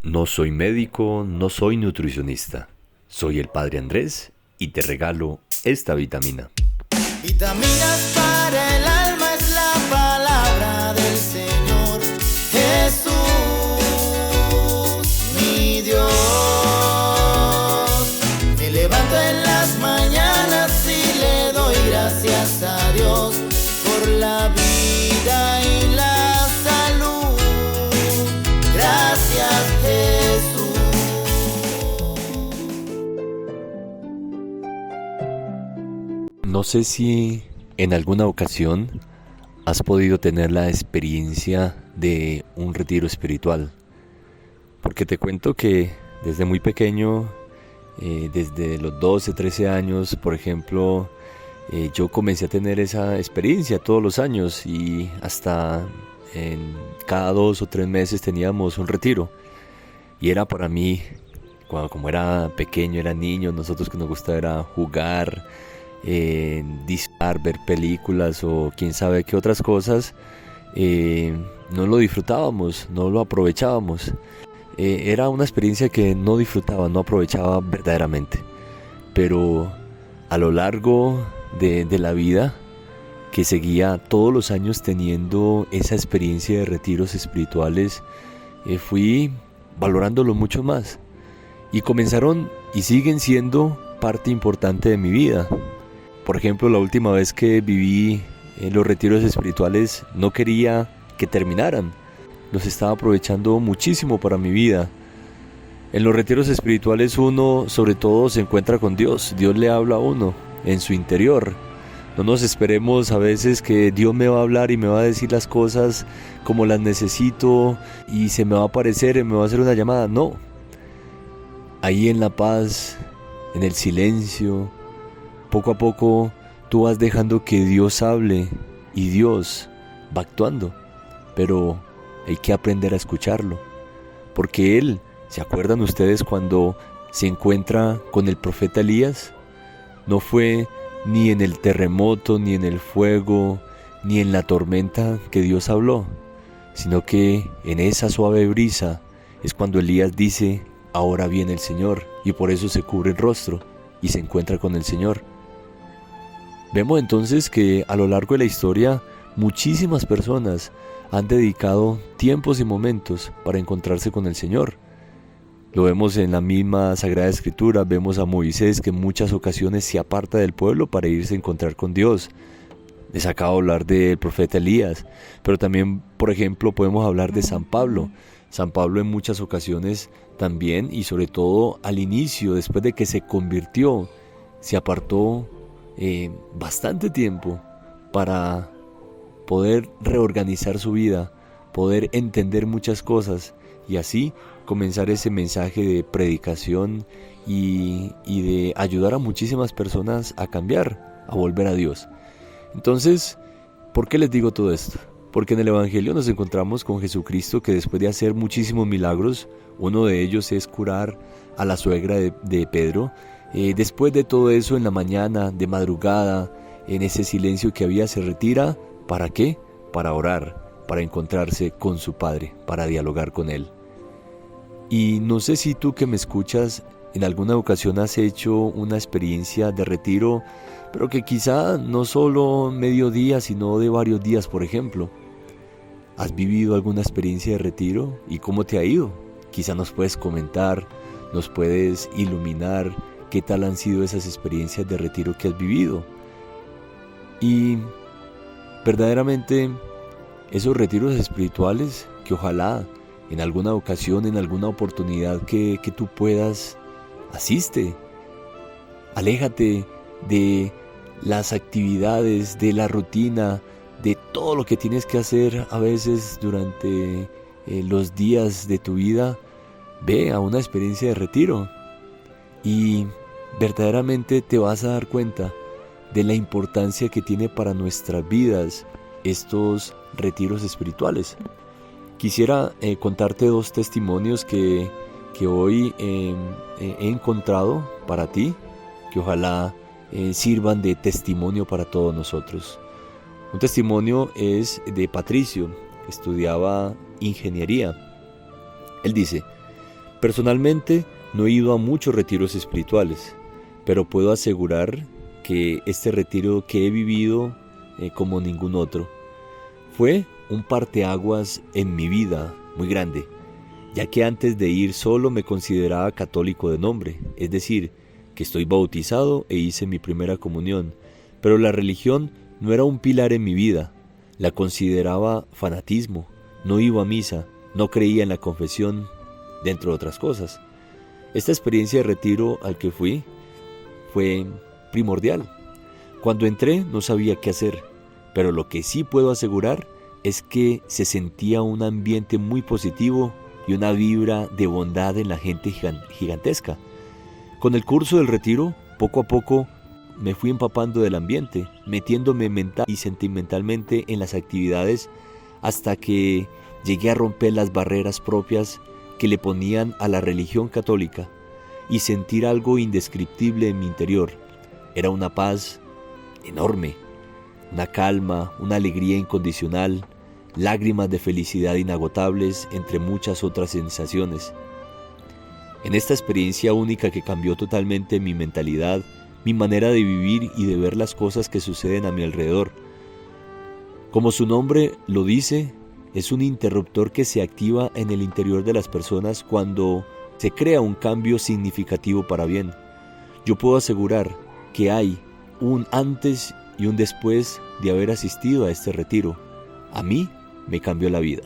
No soy médico, no soy nutricionista. Soy el Padre Andrés y te regalo esta vitamina. Vitaminas para el alma es la palabra del Señor Jesús, mi Dios. Me levanto en las mañanas y le doy gracias a Dios por la vida y la salud. Gracias, Jesús. No sé si en alguna ocasión has podido tener la experiencia de un retiro espiritual. Porque te cuento que desde muy pequeño, desde los 12, 13 años, por ejemplo, yo comencé a tener esa experiencia todos los años y hasta cada 2 o 3 meses teníamos un retiro. Y era para mí, como era pequeño, era niño, nosotros que nos gustaba era jugar, disfrutar, ver películas o quién sabe qué otras cosas, no lo disfrutábamos, no lo aprovechábamos. Era una experiencia que no disfrutaba, no aprovechaba verdaderamente. Pero a lo largo de la vida, que seguía todos los años teniendo esa experiencia de retiros espirituales, fui valorándolo mucho más. Y comenzaron y siguen siendo parte importante de mi vida. Por ejemplo, la última vez que viví en los retiros espirituales no quería que terminaran. Los estaba aprovechando muchísimo para mi vida. En los retiros espirituales uno sobre todo se encuentra con Dios. Dios le habla a uno en su interior. No nos esperemos a veces que Dios me va a hablar y me va a decir las cosas como las necesito y se me va a aparecer y me va a hacer una llamada. No. Ahí en la paz, en el silencio, poco a poco tú vas dejando que Dios hable y Dios va actuando, pero hay que aprender a escucharlo, porque Él, ¿se acuerdan ustedes cuando se encuentra con el profeta Elías? No fue ni en el terremoto, ni en el fuego, ni en la tormenta que Dios habló, sino que en esa suave brisa es cuando Elías dice: ahora viene el Señor, y por eso se cubre el rostro y se encuentra con el Señor. Vemos entonces que a lo largo de la historia muchísimas personas han dedicado tiempos y momentos para encontrarse con el Señor. Lo vemos en la misma Sagrada Escritura, vemos a Moisés que en muchas ocasiones se aparta del pueblo para irse a encontrar con Dios. Les acabo de hablar del profeta Elías, pero también, por ejemplo, podemos hablar de San Pablo. San Pablo en muchas ocasiones también, y sobre todo al inicio, después de que se convirtió, se apartó bastante tiempo para poder reorganizar su vida, poder entender muchas cosas y así comenzar ese mensaje de predicación y de ayudar a muchísimas personas a cambiar, a volver a Dios. Entonces, ¿por qué les digo todo esto? Porque en el Evangelio nos encontramos con Jesucristo que después de hacer muchísimos milagros, uno de ellos es curar a la suegra de Pedro. Después de todo eso, en la mañana, de madrugada, en ese silencio que había, se retira. ¿Para qué? Para orar, para encontrarse con su Padre, para dialogar con Él. Y no sé si tú que me escuchas en alguna ocasión has hecho una experiencia de retiro, pero que quizá no solo medio día, sino de varios días, por ejemplo. ¿Has vivido alguna experiencia de retiro? ¿Y cómo te ha ido? Quizá nos puedes comentar, nos puedes iluminar qué tal han sido esas experiencias de retiro que has vivido. Y verdaderamente esos retiros espirituales que ojalá en alguna ocasión, en alguna oportunidad que tú puedas, asiste. Aléjate de las actividades, de la rutina, de todo lo que tienes que hacer a veces durante los días de tu vida. Ve a una experiencia de retiro y verdaderamente te vas a dar cuenta de la importancia que tiene para nuestras vidas estos retiros espirituales. Quisiera contarte 2 testimonios que hoy he encontrado para ti, que ojalá sirvan de testimonio para todos nosotros. Un testimonio es de Patricio, que estudiaba ingeniería. Él dice: Personalmente no he ido a muchos retiros espirituales, pero puedo asegurar que este retiro que he vivido como ningún otro fue un parteaguas en mi vida muy grande, ya que antes de ir solo me consideraba católico de nombre, es decir, que estoy bautizado e hice mi primera comunión, pero la religión no era un pilar en mi vida, la consideraba fanatismo, no iba a misa, no creía en la confesión, dentro de otras cosas. Esta experiencia de retiro al que fui fue primordial. Cuando entré no sabía qué hacer, pero lo que sí puedo asegurar es que se sentía un ambiente muy positivo y una vibra de bondad en la gente gigantesca. Con el curso del retiro, poco a poco me fui empapando del ambiente, metiéndome mental y sentimentalmente en las actividades hasta que llegué a romper las barreras propias que le ponían a la religión católica y sentir algo indescriptible en mi interior. Era una paz enorme, una calma, una alegría incondicional, lágrimas de felicidad inagotables, entre muchas otras sensaciones. En esta experiencia única que cambió totalmente mi mentalidad, mi manera de vivir y de ver las cosas que suceden a mi alrededor. Como su nombre lo dice, es un interruptor que se activa en el interior de las personas cuando se crea un cambio significativo para bien. Yo puedo asegurar que hay un antes y un después de haber asistido a este retiro. A mí me cambió la vida.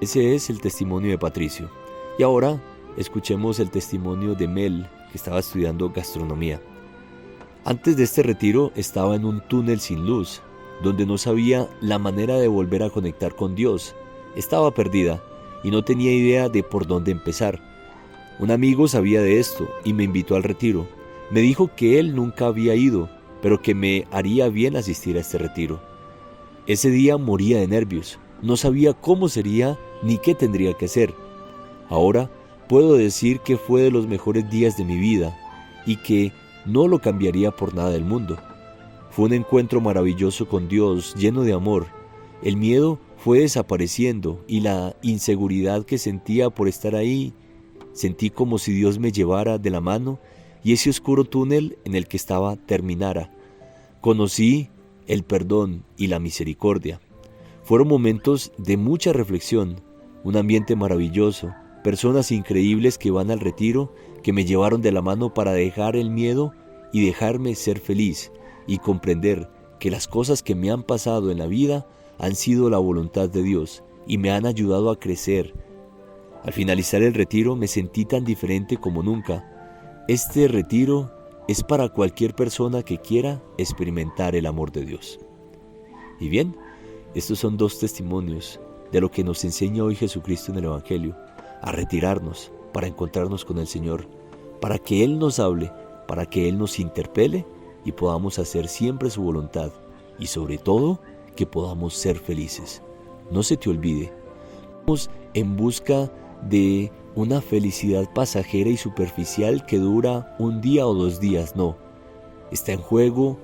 Ese es el testimonio de Patricio. Y ahora escuchemos el testimonio de Mel, que estaba estudiando gastronomía. Antes de este retiro estaba en un túnel sin luz, donde no sabía la manera de volver a conectar con Dios. Estaba perdida y no tenía idea de por dónde empezar. Un amigo sabía de esto y me invitó al retiro. Me dijo que él nunca había ido, pero que me haría bien asistir a este retiro. Ese día moría de nervios. No sabía cómo sería ni qué tendría que hacer. Ahora puedo decir que fue de los mejores días de mi vida y que no lo cambiaría por nada del mundo. Fue un encuentro maravilloso con Dios, lleno de amor. El miedo fue desapareciendo y la inseguridad que sentía por estar ahí, sentí como si Dios me llevara de la mano y ese oscuro túnel en el que estaba terminara. Conocí el perdón y la misericordia. Fueron momentos de mucha reflexión, un ambiente maravilloso, personas increíbles que van al retiro, que me llevaron de la mano para dejar el miedo y dejarme ser feliz y comprender que las cosas que me han pasado en la vida han sido la voluntad de Dios y me han ayudado a crecer. Al finalizar el retiro me sentí tan diferente como nunca. Este retiro es para cualquier persona que quiera experimentar el amor de Dios. Y bien, estos son 2 testimonios de lo que nos enseña hoy Jesucristo en el Evangelio, a retirarnos para encontrarnos con el Señor, para que Él nos hable, para que Él nos interpele y podamos hacer siempre su voluntad y sobre todo que podamos ser felices. No se te olvide, estamos en busca de una felicidad pasajera y superficial que dura un día o 2 días, no. Está en juego